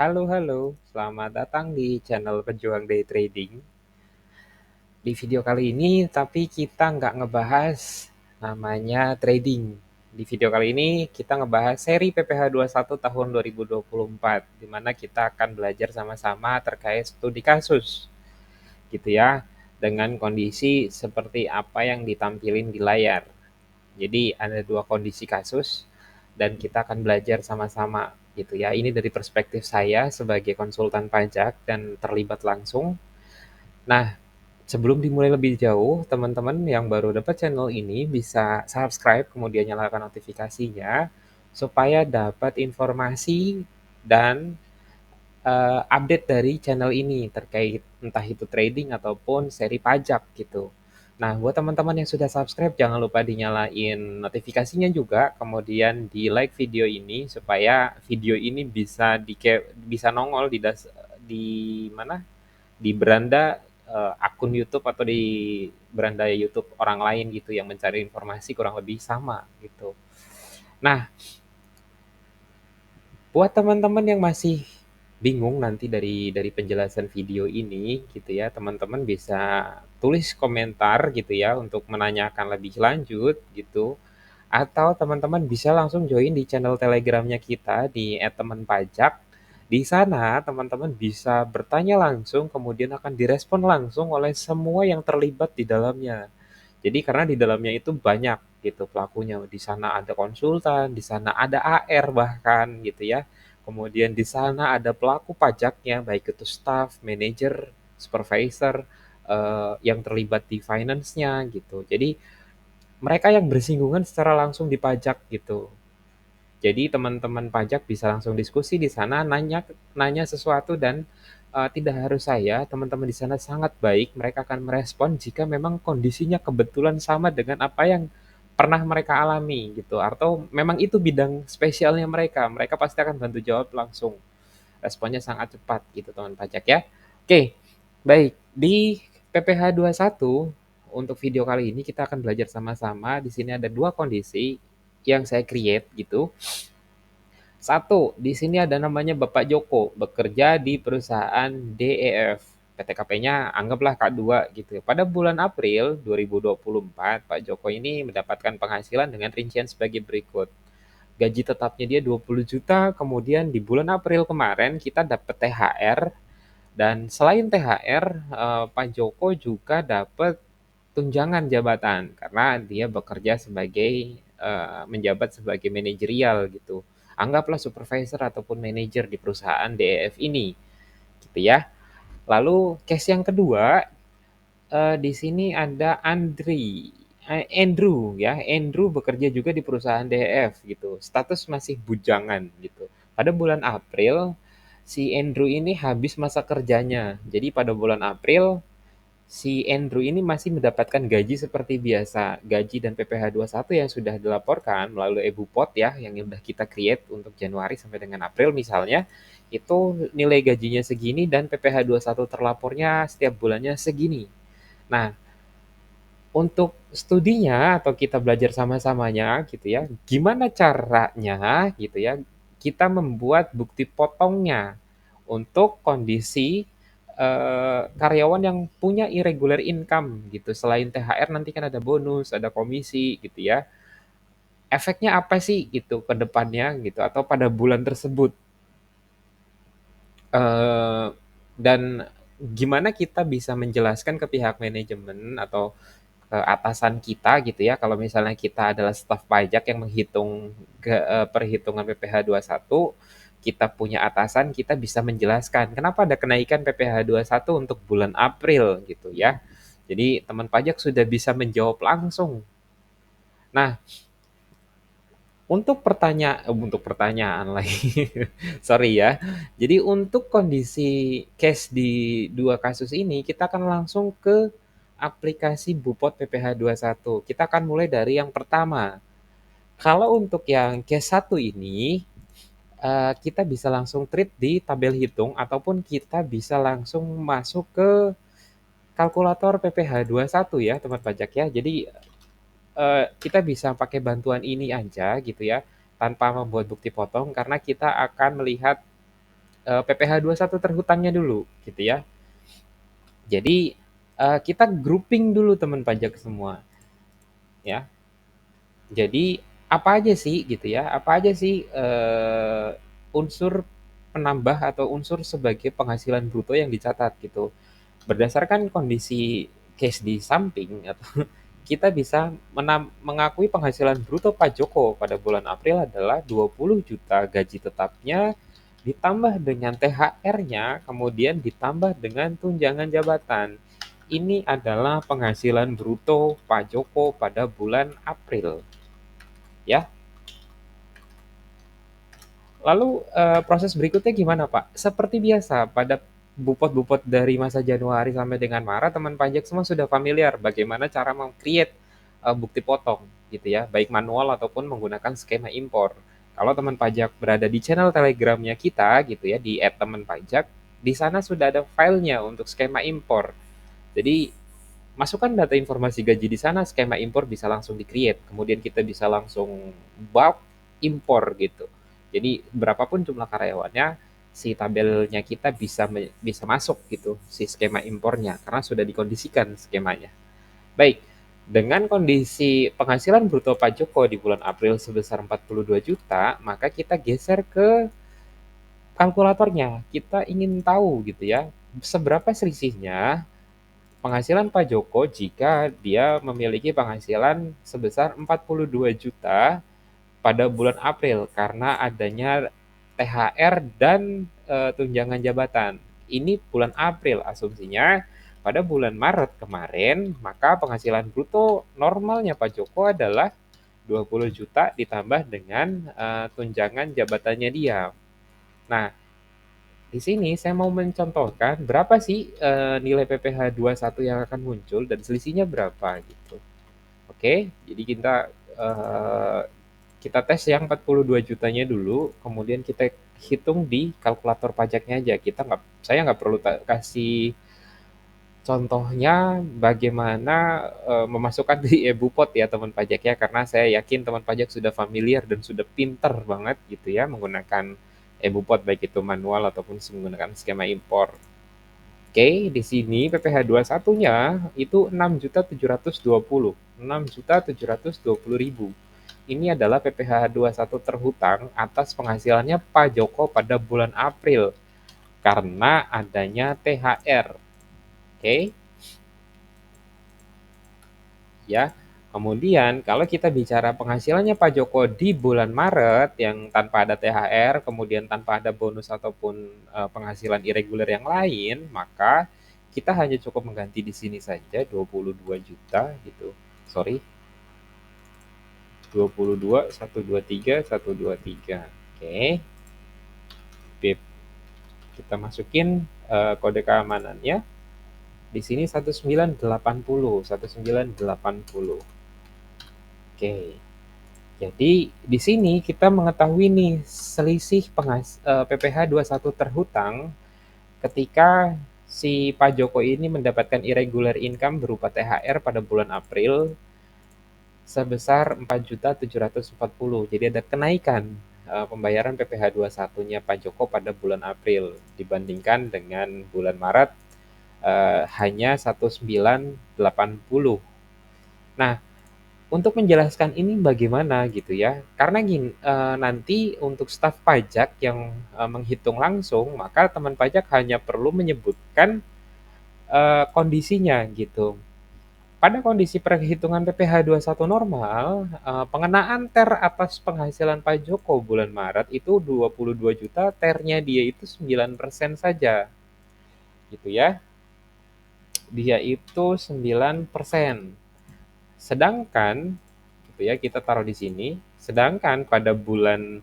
Halo, halo. Selamat datang di channel Pejuang Day Trading. Di video kali ini, tapi kita nggak ngebahas namanya trading. Di video kali ini, kita ngebahas seri PPH 21 tahun 2024, di mana kita akan belajar sama-sama terkait studi kasus, gitu ya, dengan kondisi seperti apa yang ditampilin di layar. Jadi ada dua kondisi kasus dan kita akan belajar sama-sama gitu ya. Ini dari perspektif saya sebagai konsultan pajak dan terlibat langsung. Nah, sebelum dimulai lebih jauh, teman-teman yang baru dapat channel ini bisa subscribe kemudian nyalakan notifikasinya supaya dapat informasi dan update dari channel ini terkait entah itu trading ataupun seri pajak gitu. Nah, buat teman-teman yang sudah subscribe, jangan lupa dinyalain notifikasinya juga, kemudian di like video ini supaya video ini bisa nongol di mana? Di beranda akun YouTube atau di beranda YouTube orang lain gitu yang mencari informasi kurang lebih sama gitu. Nah, buat teman-teman yang masih bingung nanti dari penjelasan video ini gitu ya, teman-teman bisa tulis komentar gitu ya untuk menanyakan lebih lanjut gitu. Atau teman-teman bisa langsung join di channel Telegramnya kita di @temanpajak. Di sana teman-teman bisa bertanya langsung kemudian akan direspon langsung oleh semua yang terlibat di dalamnya. Jadi karena di dalamnya itu banyak gitu pelakunya. Di sana ada konsultan, di sana ada AR bahkan gitu ya. Kemudian di sana ada pelaku pajaknya, baik itu staff, manager, supervisor, yang terlibat di finance-nya gitu. Jadi mereka yang bersinggungan secara langsung di pajak gitu. Jadi teman-teman pajak bisa langsung diskusi di sana, nanya nanya sesuatu dan tidak harus saya, teman-teman di sana sangat baik, mereka akan merespon jika memang kondisinya kebetulan sama dengan apa yang pernah mereka alami gitu, atau memang itu bidang spesialnya mereka, mereka pasti akan bantu jawab langsung. Responnya sangat cepat gitu teman pajak ya. Oke, baik. Di PPH 21 untuk video kali ini kita akan belajar sama-sama. Di sini ada dua kondisi yang saya create gitu. Satu, di sini ada namanya Bapak Joko, bekerja di perusahaan DEF. PTKP-nya anggaplah K2 gitu. Pada bulan April 2024, Pak Joko ini mendapatkan penghasilan dengan rincian sebagai berikut. Gaji tetapnya dia 20 juta, kemudian di bulan April kemarin kita dapat THR, dan selain THR, Pak Joko juga dapat tunjangan jabatan karena dia bekerja sebagai menjabat sebagai manajerial gitu. Anggaplah supervisor ataupun manajer di perusahaan DEF ini, gitu ya. Lalu case yang kedua, di sini ada Andrew ya. Andrew bekerja juga di perusahaan DEF gitu. Status masih bujangan gitu. Pada bulan April si Andrew ini habis masa kerjanya. Jadi pada bulan April si Andrew ini masih mendapatkan gaji seperti biasa. Gaji dan PPh satu yang sudah dilaporkan melalui EBUPOT ya, yang sudah kita create untuk Januari sampai dengan April misalnya, itu nilai gajinya segini dan PPh satu terlapornya setiap bulannya segini. Nah, untuk studinya atau kita belajar sama-samanya gitu ya, gimana caranya gitu ya, kita membuat bukti potongnya untuk kondisi karyawan yang punya irregular income gitu. Selain THR nanti kan ada bonus, ada komisi gitu ya. Efeknya apa sih gitu ke depannya gitu atau pada bulan tersebut. Eh, dan gimana kita bisa menjelaskan ke pihak manajemen atau ke atasan kita gitu ya, kalau misalnya kita adalah staf pajak yang menghitung perhitungan PPh satu, kita punya atasan, kita bisa menjelaskan kenapa ada kenaikan PPh satu untuk bulan April gitu ya. Jadi teman pajak sudah bisa menjawab langsung. Nah, untuk pertanyaan lagi, sorry ya. Jadi untuk kondisi case di dua kasus ini, kita akan langsung ke aplikasi Bupot PPh satu. Kita akan mulai dari yang pertama. Kalau untuk yang case satu ini, kita bisa langsung treat di tabel hitung ataupun kita bisa langsung masuk ke kalkulator PPh satu ya, teman pajak ya. Jadi kita bisa pakai bantuan ini aja gitu ya, tanpa membuat bukti potong karena kita akan melihat PPh satu terhutangnya dulu gitu ya. Jadi kita grouping dulu teman pajak semua ya. Jadi apa aja sih gitu ya? Apa aja sih unsur penambah atau unsur sebagai penghasilan bruto yang dicatat gitu. Berdasarkan kondisi case di samping atau kita bisa mengakui penghasilan bruto Pak Joko pada bulan April adalah 20 juta gaji tetapnya ditambah dengan THR-nya, kemudian ditambah dengan tunjangan jabatan. Ini adalah penghasilan bruto Pak Joko pada bulan April, ya. Lalu proses berikutnya gimana Pak? Seperti biasa pada bupot-bupot dari masa Januari sampai dengan Maret, teman pajak semua sudah familiar bagaimana cara meng-create bukti potong gitu ya, baik manual ataupun menggunakan skema impor. Kalau teman pajak berada di channel Telegramnya kita gitu ya, di @temanpajak, di sana sudah ada filenya untuk skema impor. Jadi masukkan data informasi gaji di sana, skema impor bisa langsung di-create. Kemudian kita bisa langsung bulk impor gitu. Jadi berapapun jumlah karyawannya, si tabelnya kita bisa masuk gitu si skema impornya karena sudah dikondisikan skemanya. Baik, dengan kondisi penghasilan bruto Pak Joko di bulan April sebesar 42 juta, maka kita geser ke kalkulatornya. Kita ingin tahu gitu ya, seberapa selisihnya penghasilan Pak Joko jika dia memiliki penghasilan sebesar 42 juta pada bulan April karena adanya THR dan tunjangan jabatan. Ini bulan April asumsinya. Pada bulan Maret kemarin, maka penghasilan bruto normalnya Pak Joko adalah 20 juta ditambah dengan tunjangan jabatannya dia. Nah, di sini saya mau mencontohkan berapa sih nilai PPh satu yang akan muncul dan selisihnya berapa gitu. Oke, jadi eh, kita tes yang 42 jutanya dulu, kemudian kita hitung di kalkulator pajaknya aja. Saya nggak perlu kasih contohnya bagaimana memasukkan di e-Bupot ya teman pajak ya, karena saya yakin teman pajak sudah familiar dan sudah pinter banget gitu ya menggunakan e-Bupot baik itu manual ataupun menggunakan skema impor. Oke, di sini PPh 21-nya itu 6.720. 6.720.000. Ini adalah PPh 21 terhutang atas penghasilannya Pak Joko pada bulan April karena adanya THR. Oke, ya. Kemudian kalau kita bicara penghasilannya Pak Joko di bulan Maret yang tanpa ada THR, kemudian tanpa ada bonus ataupun penghasilan irregular yang lain, maka kita hanya cukup mengganti di sini saja 22 juta gitu. Sorry, 22 123 123. Oke. BIP. Kita masukin kode keamanannya. Di sini 1980, 1980. Oke. Jadi di sini kita mengetahui nih selisih PPh 21 terhutang ketika si Pak Joko ini mendapatkan irregular income berupa THR pada bulan April sebesar 4.740. Jadi ada kenaikan pembayaran PPh 21-nya Pak Joko pada bulan April dibandingkan dengan bulan Maret hanya 1980. Nah, untuk menjelaskan ini bagaimana gitu ya, karena gini, nanti untuk staf pajak yang menghitung langsung, maka teman pajak hanya perlu menyebutkan kondisinya gitu. Pada kondisi perhitungan PPh 21 normal, pengenaan TER atas penghasilan Pak Joko bulan Maret itu 22 juta, TER-nya dia itu 9% saja, gitu ya. Dia itu 9%. Sedangkan gitu ya, kita taruh di sini. Sedangkan pada bulan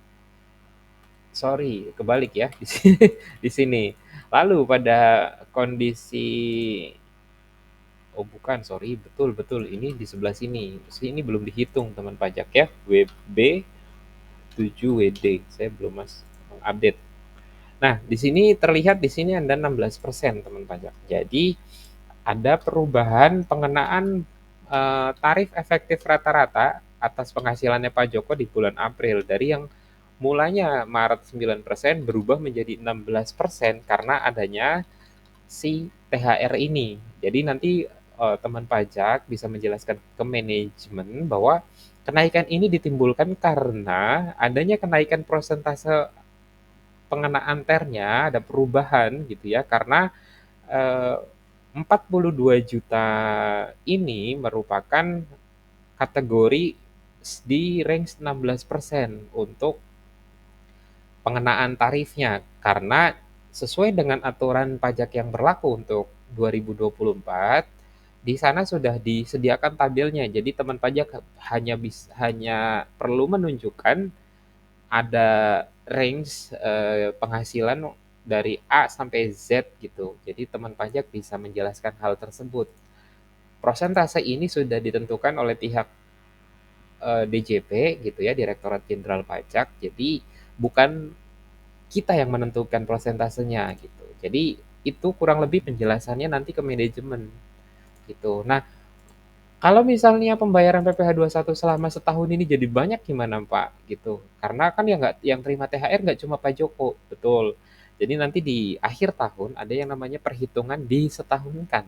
sorry, kebalik ya di sini. Di sini. Lalu pada kondisi oh bukan, sorry, betul betul ini di sebelah sini. Ini belum dihitung teman pajak ya. WB 7WD. Saya belum update. Nah, di sini terlihat di sini ada 16% teman pajak. Jadi ada perubahan pengenaan tarif efektif rata-rata atas penghasilannya Pak Joko di bulan April dari yang mulanya Maret 9% berubah menjadi 16% karena adanya si THR ini. Jadi nanti teman pajak bisa menjelaskan ke manajemen bahwa kenaikan ini ditimbulkan karena adanya kenaikan persentase pengenaan TER-nya, ada perubahan gitu ya, karena eh, 42 juta ini merupakan kategori di range 16% untuk pengenaan tarifnya karena sesuai dengan aturan pajak yang berlaku untuk 2024 di sana sudah disediakan tabelnya. Jadi teman pajak hanya perlu menunjukkan ada range penghasilan dari A sampai Z gitu. Jadi teman pajak bisa menjelaskan hal tersebut. Prosentase ini sudah ditentukan oleh pihak DJP gitu ya, Direktorat Jenderal Pajak. Jadi bukan kita yang menentukan prosentasenya gitu. Jadi itu kurang lebih penjelasannya nanti ke manajemen gitu. Nah, kalau misalnya pembayaran PPh satu selama setahun ini jadi banyak gimana Pak gitu? Karena kan yang terima THR nggak cuma Pak Joko, betul. Jadi nanti di akhir tahun ada yang namanya perhitungan disetahunkan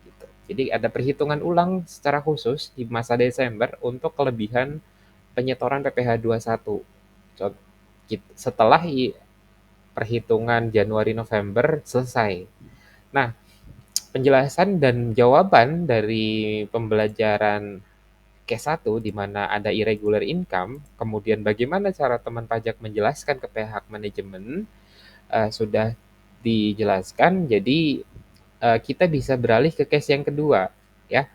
gitu. Jadi ada perhitungan ulang secara khusus di masa Desember untuk kelebihan penyetoran PPh satu. Setelah perhitungan Januari November selesai. Nah, penjelasan dan jawaban dari pembelajaran case 1 di mana ada irregular income, kemudian bagaimana cara teman pajak menjelaskan ke pihak manajemen sudah dijelaskan. Jadi kita bisa beralih ke case yang kedua ya.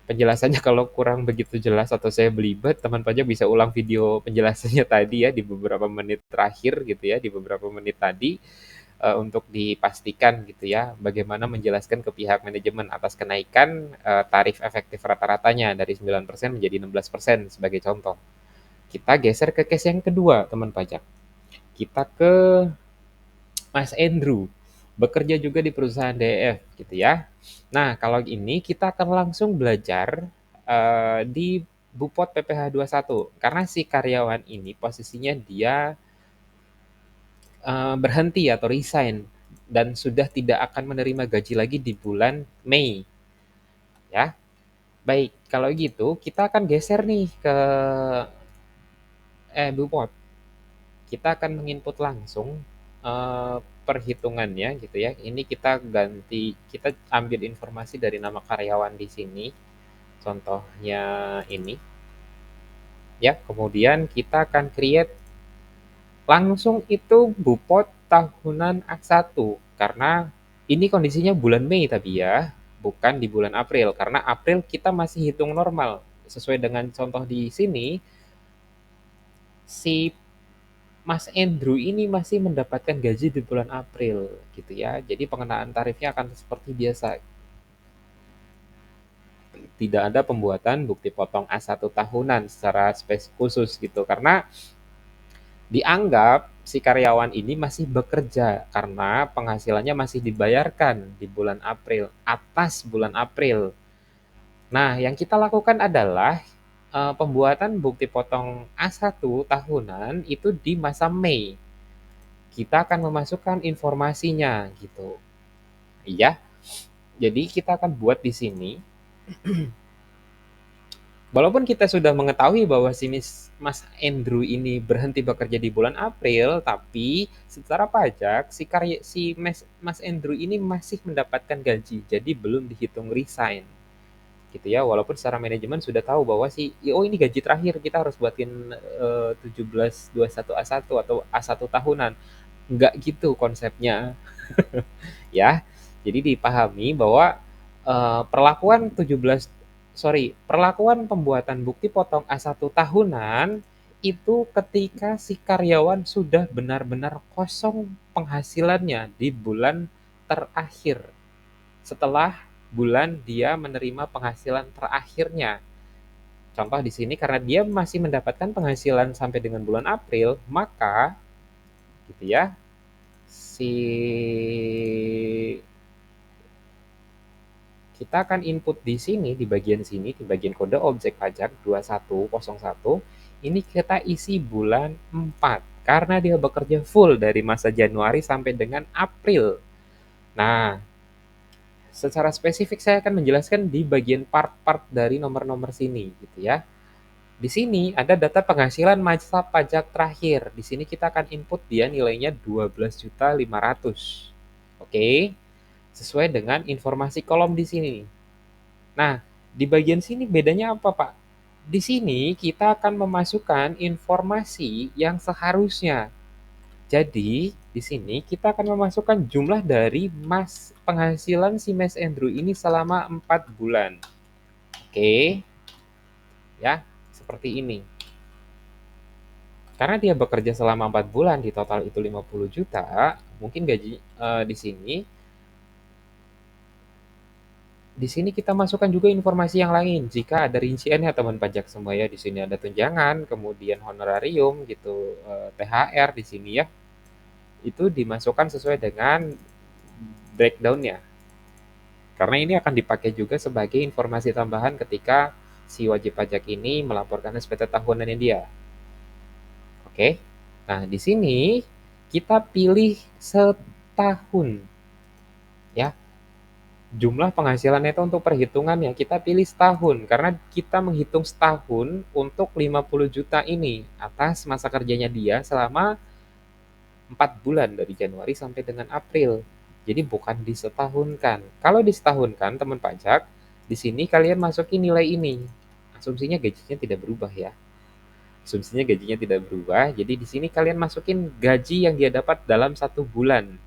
Penjelasannya kalau kurang begitu jelas atau saya belibet, teman pajak bisa ulang video penjelasannya tadi ya di beberapa menit terakhir gitu ya, di beberapa menit tadi untuk dipastikan gitu ya, bagaimana menjelaskan ke pihak manajemen atas kenaikan tarif efektif rata-ratanya dari 9% menjadi 16% sebagai contoh. Kita geser ke case yang kedua, teman pajak. Kita ke Mas Andrew, bekerja juga di perusahaan DF gitu ya. Nah, kalau ini kita akan langsung belajar di Bupot PPh satu karena si karyawan ini posisinya dia berhenti atau resign dan sudah tidak akan menerima gaji lagi di bulan Mei ya. Baik, kalau gitu kita akan geser nih ke Bupot. Kita akan menginput langsung perhitungannya gitu ya. Ini kita ganti, kita ambil informasi dari nama karyawan di sini. Contohnya ini ya. Kemudian kita akan create langsung itu Bupot tahunan A1 karena ini kondisinya bulan Mei tapi ya, bukan di bulan April karena April kita masih hitung normal. Sesuai dengan contoh di sini, si Mas Andrew ini masih mendapatkan gaji di bulan April gitu ya. Jadi pengenaan tarifnya akan seperti biasa. Tidak ada pembuatan bukti potong A1 tahunan secara khusus gitu karena dianggap si karyawan ini masih bekerja karena penghasilannya masih dibayarkan di bulan April, atas bulan April. Nah, yang kita lakukan adalah pembuatan bukti potong A1 tahunan itu di masa Mei. Kita akan memasukkan informasinya gitu. Iya. Jadi kita akan buat di sini. Walaupun kita sudah mengetahui bahwa si Mas Andrew ini berhenti bekerja di bulan April, tapi secara pajak si Mas Andrew ini masih mendapatkan gaji, jadi belum dihitung resign, gitu ya. Walaupun secara manajemen sudah tahu bahwa oh ini gaji terakhir kita harus buatin 1721 A1 atau A1 tahunan, nggak gitu konsepnya, ya. Jadi dipahami bahwa perlakuan pembuatan bukti potong A1 tahunan itu ketika si karyawan sudah benar-benar kosong penghasilannya di bulan terakhir. Setelah bulan dia menerima penghasilan terakhirnya. Contoh di sini karena dia masih mendapatkan penghasilan sampai dengan bulan April, maka gitu ya, si kita akan input di sini, di bagian sini, di bagian kode objek pajak 2101, ini kita isi bulan 4 karena dia bekerja full dari masa Januari sampai dengan April. Nah, secara spesifik saya akan menjelaskan di bagian part-part dari nomor-nomor sini gitu ya. Di sini ada data penghasilan masa pajak terakhir. Di sini kita akan input dia nilainya 12.500.000. Oke. Sesuai dengan informasi kolom di sini. Nah, di bagian sini bedanya apa, Pak? Di sini kita akan memasukkan informasi yang seharusnya. Jadi, di sini kita akan memasukkan jumlah dari penghasilan si Mas Andrew ini selama 4 bulan. Oke, ya, seperti ini. Karena dia bekerja selama 4 bulan, di total itu 50 juta, mungkin gaji di sini kita masukkan juga informasi yang lain. Jika ada rinciannya teman pajak semua ya, di sini ada tunjangan, kemudian honorarium gitu, THR di sini ya. Itu dimasukkan sesuai dengan breakdown-nya. Karena ini akan dipakai juga sebagai informasi tambahan ketika si wajib pajak ini melaporkan SPT tahunannya dia. Oke. Nah, di sini kita pilih setahun. Ya, jumlah penghasilannya itu untuk perhitungannya kita pilih setahun karena kita menghitung setahun untuk 50 juta ini atas masa kerjanya dia selama 4 bulan dari Januari sampai dengan April. Jadi bukan disetahunkan. Kalau disetahunkan teman pajak, di sini kalian masukin nilai ini. Asumsinya gajinya tidak berubah ya. Asumsinya gajinya tidak berubah. Jadi di sini kalian masukin gaji yang dia dapat dalam 1 bulan.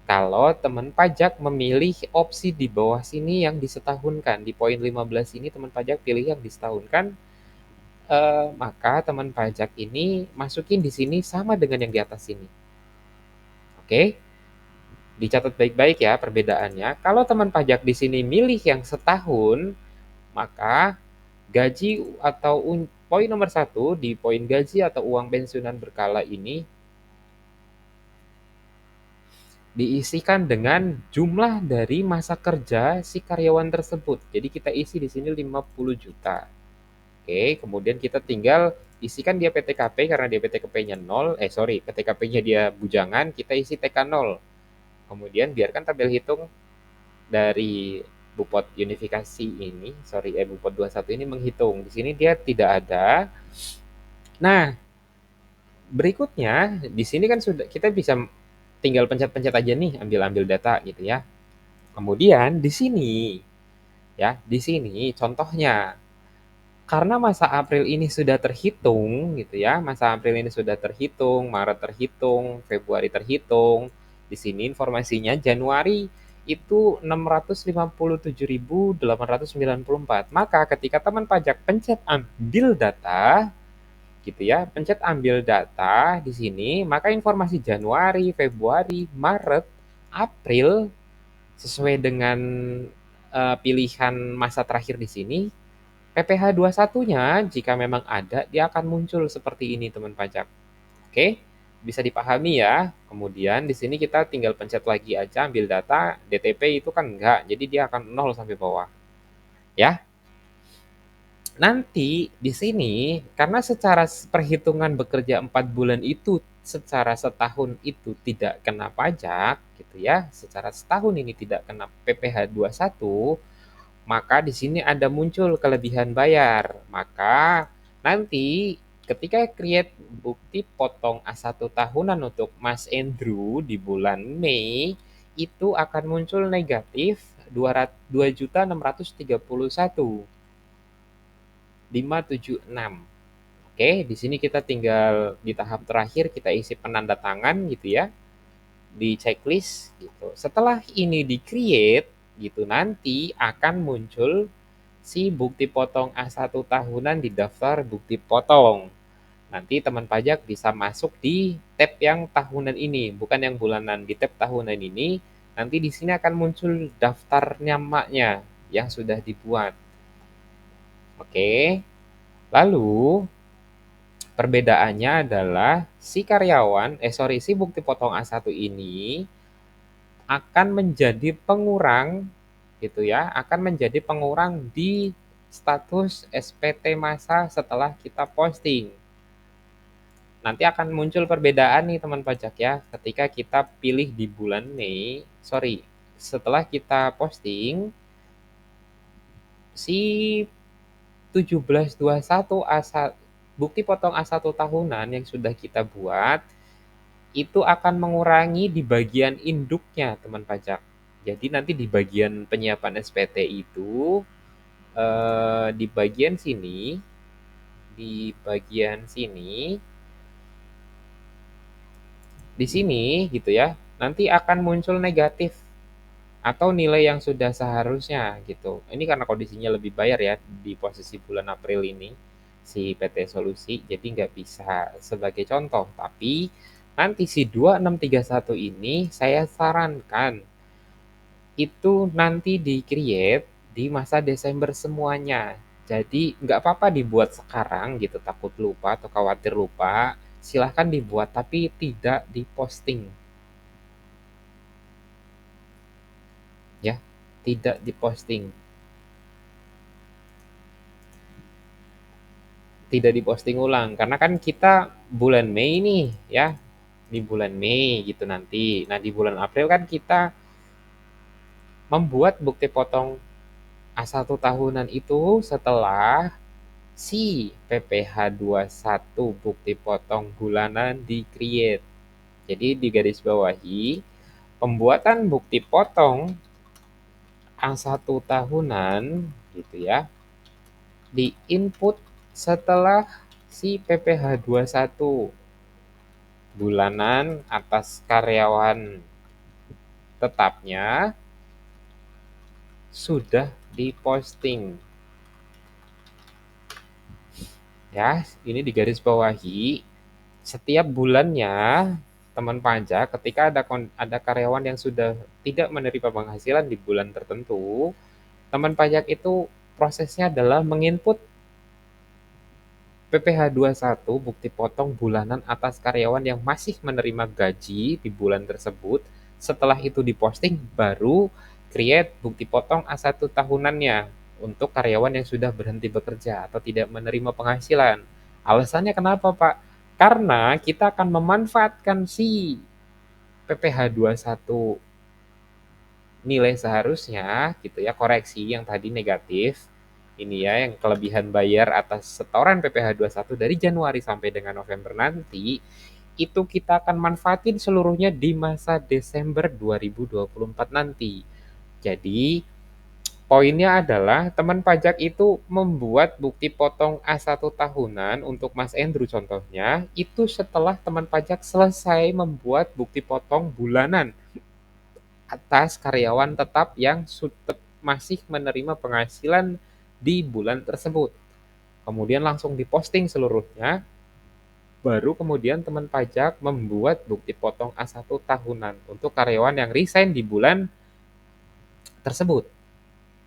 Kalau teman pajak memilih opsi di bawah sini yang disetahunkan, di poin 15 ini teman pajak pilih yang disetahunkan, maka teman pajak ini masukin di sini sama dengan yang di atas sini. Oke? Dicatat baik-baik ya perbedaannya. Kalau teman pajak di sini milih yang setahun, maka gaji atau poin nomor 1 di poin gaji atau uang pensiunan berkala ini diisikan dengan jumlah dari masa kerja si karyawan tersebut. Jadi kita isi di sini 50 juta. Oke, kemudian kita tinggal isikan dia PTKP karena dia PTKP-nya 0, PTKP-nya dia bujangan, kita isi TK 0. Kemudian biarkan tabel hitung dari Bupot Unifikasi ini, Bupot 21 ini menghitung. Di sini dia tidak ada. Nah, berikutnya di sini kan sudah kita bisa tinggal pencet-pencet aja nih, ambil-ambil data gitu ya. Kemudian di sini ya, di sini contohnya karena masa April ini sudah terhitung gitu ya, masa April ini sudah terhitung, Maret terhitung, Februari terhitung. Di sini informasinya Januari itu 657.894. Maka ketika teman pajak pencet ambil data gitu ya, pencet ambil data di sini, maka informasi Januari, Februari, Maret, April sesuai dengan pilihan masa terakhir di sini, PPh 21-nya jika memang ada, dia akan muncul seperti ini teman pajak. Oke, bisa dipahami ya. Kemudian di sini kita tinggal pencet lagi aja ambil data, DTP itu kan enggak, jadi dia akan 0 sampai bawah. Ya. Nanti di sini karena secara perhitungan bekerja 4 bulan itu secara setahun itu tidak kena pajak gitu ya, secara setahun ini tidak kena PPh 21, maka di sini ada muncul kelebihan bayar. Maka nanti ketika create bukti potong A1 tahunan untuk Mas Andrew di bulan Mei, itu akan muncul negatif 2.631.576. Oke, di sini kita tinggal di tahap terakhir kita isi penanda tangan gitu ya. Di checklist gitu. Setelah ini di-create gitu nanti akan muncul si bukti potong A1 tahunan di daftar bukti potong. Nanti teman pajak bisa masuk di tab yang tahunan ini, bukan yang bulanan. Di tab tahunan ini nanti di sini akan muncul daftar nyamanya yang sudah dibuat. Oke. Lalu perbedaannya adalah si bukti potong A1 ini akan menjadi pengurang gitu ya, akan menjadi pengurang di status SPT masa setelah kita posting. Nanti akan muncul perbedaan nih teman pajak ya, ketika kita pilih di bulan Mei, setelah kita posting, si 1721 bukti potong A1 tahunan yang sudah kita buat, itu akan mengurangi di bagian induknya teman pajak. Jadi nanti di bagian penyiapan SPT itu, di bagian sini, di bagian sini, di sini gitu ya, nanti akan muncul negatif atau nilai yang sudah seharusnya gitu. Ini karena kondisinya lebih bayar ya di posisi bulan April ini si PT Solusi, jadi nggak bisa sebagai contoh. Tapi nanti si 2631 ini saya sarankan itu nanti di-create di masa Desember semuanya. Jadi nggak apa-apa dibuat sekarang gitu, takut lupa atau khawatir lupa, silahkan dibuat tapi tidak diposting ya, tidak diposting. Tidak diposting ulang karena kan kita bulan Mei nih ya, di bulan Mei gitu nanti. Nah, di bulan April kan kita membuat bukti potong A1 tahunan itu setelah si PPh satu bukti potong bulanan di-create. Jadi di garis bawahi, pembuatan bukti potong A1 tahunan gitu ya, di-input setelah si PPh satu bulanan atas karyawan tetapnya sudah diposting. Ya, ini di garis bawahi, setiap bulannya teman pajak ketika ada karyawan yang sudah tidak menerima penghasilan di bulan tertentu, teman pajak itu prosesnya adalah menginput PPh satu bukti potong bulanan atas karyawan yang masih menerima gaji di bulan tersebut. Setelah itu diposting, baru create bukti potong A1 tahunannya untuk karyawan yang sudah berhenti bekerja atau tidak menerima penghasilan. Alasannya kenapa, Pak? Karena kita akan memanfaatkan si PPh satu nilai seharusnya gitu ya, koreksi yang tadi negatif, ini ya yang kelebihan bayar atas setoran PPh satu dari Januari sampai dengan November nanti, itu kita akan manfaatin seluruhnya di masa Desember 2024 nanti. Jadi poinnya adalah teman pajak itu membuat bukti potong A1 tahunan untuk Mas Andrew contohnya, itu setelah teman pajak selesai membuat bukti potong bulanan atas karyawan tetap yang masih menerima penghasilan di bulan tersebut. Kemudian langsung diposting seluruhnya, baru kemudian teman pajak membuat bukti potong A1 tahunan untuk karyawan yang resign di bulan tersebut.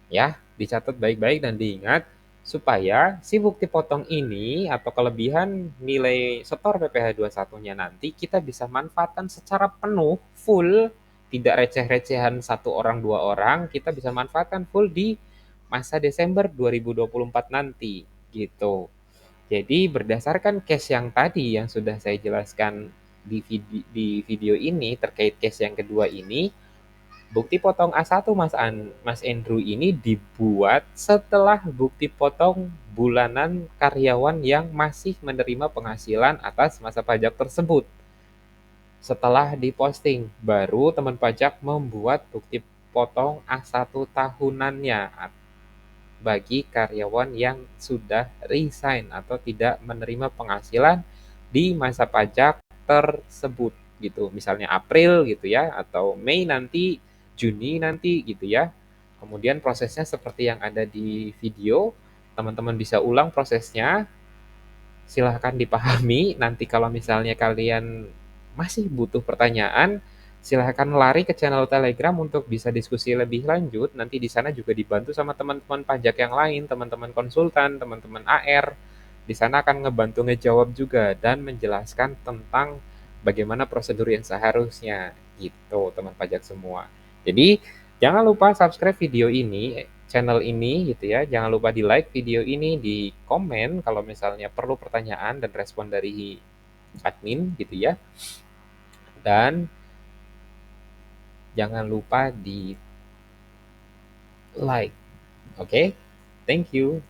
Ya, dicatat baik-baik dan diingat supaya si bukti potong ini atau kelebihan nilai setor PPh 21-nya nanti kita bisa manfaatkan secara penuh, full, tidak receh-recehan satu orang dua orang, kita bisa manfaatkan full di masa Desember 2024 nanti gitu. Jadi berdasarkan case yang tadi yang sudah saya jelaskan di video ini terkait case yang kedua ini, bukti potong A1 Mas Andrew ini dibuat setelah bukti potong bulanan karyawan yang masih menerima penghasilan atas masa pajak tersebut. Setelah diposting, baru teman pajak membuat bukti potong A1 tahunannya bagi karyawan yang sudah resign atau tidak menerima penghasilan di masa pajak tersebut gitu. Misalnya April gitu ya, atau Mei nanti, Juni nanti gitu ya. Kemudian prosesnya seperti yang ada di video, teman-teman bisa ulang prosesnya, silahkan dipahami. Nanti kalau misalnya kalian masih butuh pertanyaan, silahkan lari ke channel Telegram untuk bisa diskusi lebih lanjut. Nanti di sana juga dibantu sama teman-teman pajak yang lain, teman-teman konsultan, teman-teman AR. Di sana akan ngebantu ngejawab juga dan menjelaskan tentang bagaimana prosedur yang seharusnya gitu, teman pajak semua. Jadi, jangan lupa subscribe video ini channel ini gitu ya. Jangan lupa di-like video ini, di komen kalau misalnya perlu pertanyaan dan respon dari admin gitu ya. Dan jangan lupa di like. Oke? Thank you.